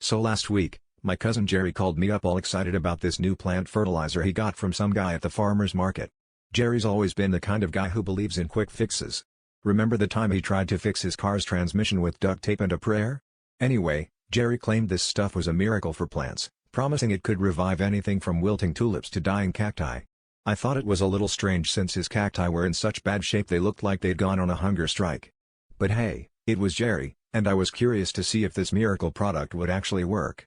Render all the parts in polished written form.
So last week, my cousin Jerry called me up all excited about this new plant fertilizer he got from some guy at the farmer's market. Jerry's always been the kind of guy who believes in quick fixes. Remember the time he tried to fix his car's transmission with duct tape and a prayer? Anyway, Jerry claimed this stuff was a miracle for plants, promising it could revive anything from wilting tulips to dying cacti. I thought it was a little strange since his cacti were in such bad shape they looked like they'd gone on a hunger strike. But hey, it was Jerry, and I was curious to see if this miracle product would actually work.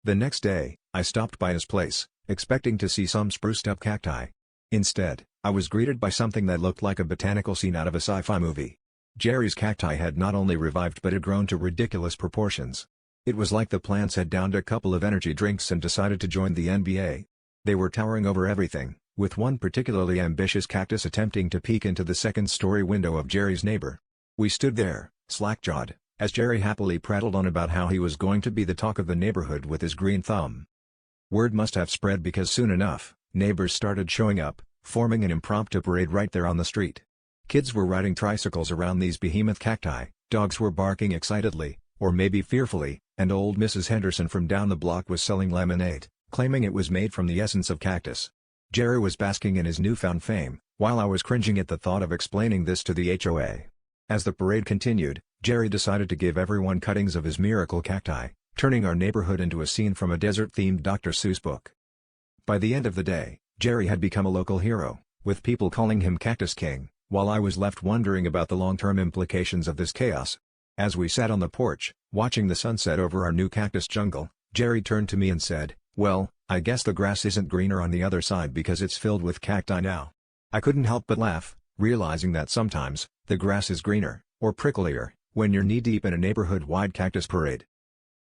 The next day, I stopped by his place, expecting to see some spruced-up cacti. Instead, I was greeted by something that looked like a botanical scene out of a sci-fi movie. Jerry's cacti had not only revived but had grown to ridiculous proportions. It was like the plants had downed a couple of energy drinks and decided to join the NBA. They were towering over everything, with one particularly ambitious cactus attempting to peek into the second-story window of Jerry's neighbor. We stood there, slack-jawed, as Jerry happily prattled on about how he was going to be the talk of the neighborhood with his green thumb. Word must have spread because soon enough, neighbors started showing up, forming an impromptu parade right there on the street. Kids were riding tricycles around these behemoth cacti, dogs were barking excitedly, or maybe fearfully, and old Mrs. Henderson from down the block was selling lemonade, claiming it was made from the essence of cactus. Jerry was basking in his newfound fame, while I was cringing at the thought of explaining this to the HOA. As the parade continued, Jerry decided to give everyone cuttings of his miracle cacti, turning our neighborhood into a scene from a desert-themed Dr. Seuss book. By the end of the day, Jerry had become a local hero, with people calling him Cactus King, while I was left wondering about the long-term implications of this chaos. As we sat on the porch, watching the sunset over our new cactus jungle, Jerry turned to me and said, "Well, I guess the grass isn't greener on the other side because it's filled with cacti now." I couldn't help but laugh, realizing that sometimes, the grass is greener, or pricklier, when you're knee-deep in a neighborhood-wide cactus parade.